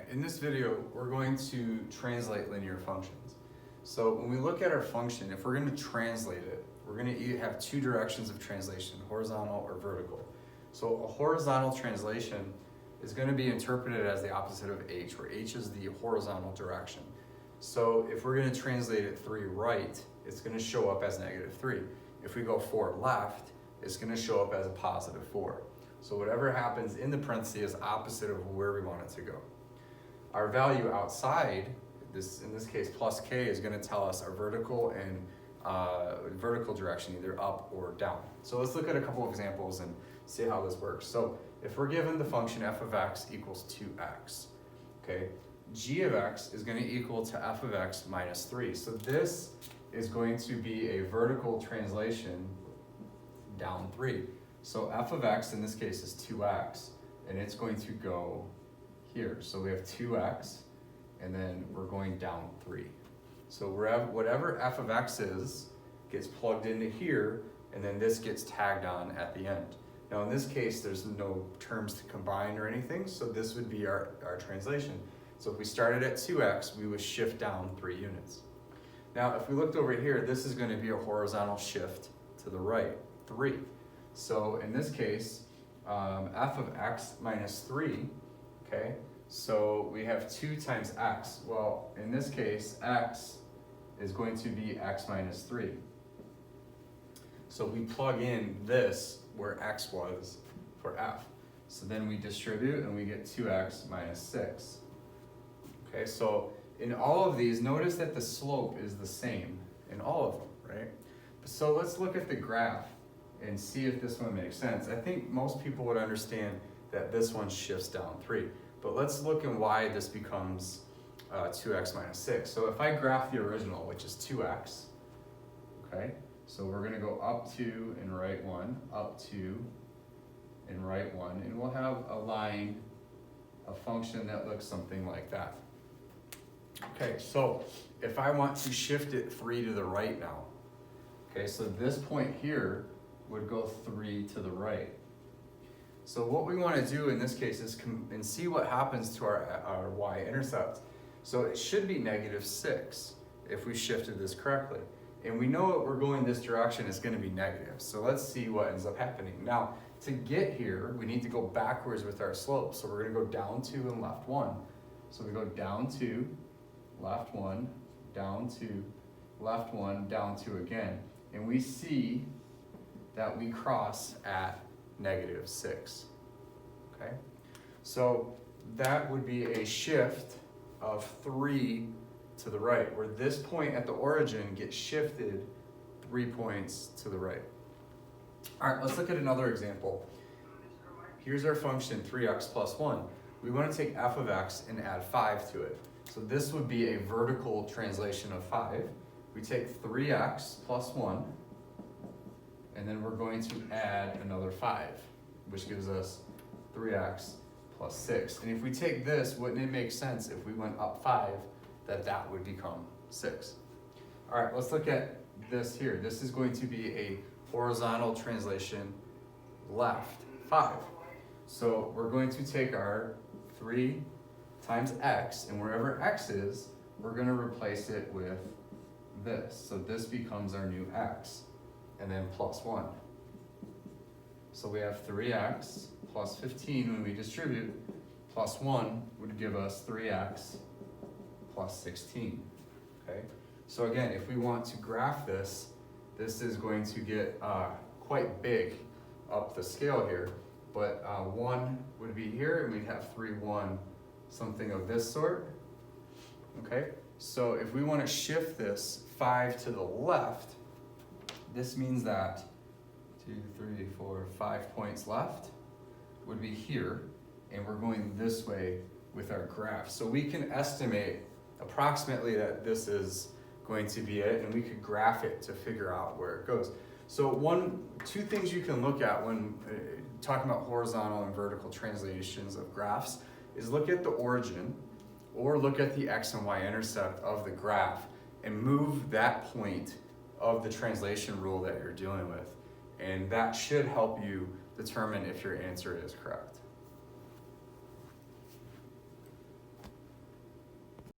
Alright, in this video, we're going to translate linear functions. So when we look at our function, if we're going to translate it, we're going to have two directions of translation, horizontal or vertical. So a horizontal translation is going to be interpreted as the opposite of h, where h is the horizontal direction. So if we're going to translate it 3 right, it's going to show up as -3. If we go 4 left, it's going to show up as a +4. So whatever happens in the parentheses is opposite of where we want it to go. Our value outside, in this case plus k, is going to tell us our vertical and vertical direction, either up or down. So let's look at a couple of examples and see how this works. So if we're given the function f of x equals 2x, okay, g of x is going to equal to f of x minus 3. So this is going to be a vertical translation down 3. So f of x in this case is 2x, and it's going to go here. So we have 2x, and then we're going down 3. So whatever f of x is gets plugged into here, and then this gets tagged on at the end. Now in this case, there's no terms to combine or anything, so this would be our translation. So if we started at 2x, we would shift down 3 units. Now if we looked over here, this is going to be a horizontal shift to the right, 3. So in this case, f of x minus 3, okay, so we have 2 times x. Well, in this case, x is going to be x minus 3. So we plug in this where x was for f. So then we distribute and we get 2x minus 6. Okay, so in all of these, notice that the slope is the same in all of them, right? So let's look at the graph and see if this one makes sense. I think most people would understand that this one shifts down 3. But let's look at why this becomes 2x minus 6. So if I graph the original, which is 2x, okay, so we're going to go up 2 and right 1, up 2 and right 1, and we'll have a line, a function that looks something like that. Okay, so if I want to shift it 3 to the right now, okay, so this point here would go 3 to the right. So what we want to do in this case is and see what happens to our y-intercept. So it should be -6 if we shifted this correctly. And we know that we're going this direction is going to be negative. So let's see what ends up happening. Now, to get here, we need to go backwards with our slope. So we're going to go down 2 and left 1. So we go down 2, left 1, down 2, left 1, down 2 again. And we see that we cross at -6, okay? So that would be a shift of 3 to the right, where this point at the origin gets shifted 3 points to the right. All right, let's look at another example. Here's our function 3x plus 1. We want to take f of x and add 5 to it. So this would be a vertical translation of 5. We take 3x plus 1, and then we're going to add another 5, which gives us 3x plus 6. And if we take this, wouldn't it make sense if we went up 5 that would become 6? All right, let's look at this here. This is going to be a horizontal translation left 5. So we're going to take our 3 times x, and wherever x is, we're going to replace it with this. So this becomes our new x. And then plus 1. So we have 3x plus 15 when we distribute, plus 1 would give us 3x plus 16, okay? So again, if we want to graph this, this is going to get quite big up the scale here, but 1 would be here, and we'd have 3, 1, something of this sort, okay? So if we want to shift this 5 to the left, this means that 2, 3, 4, 5 points left would be here, and we're going this way with our graph. So we can estimate approximately that this is going to be it, and we could graph it to figure out where it goes. So two things you can look at when talking about horizontal and vertical translations of graphs is look at the origin, or look at the x and y intercept of the graph, and move that point of the translation rule that you're dealing with. And that should help you determine if your answer is correct.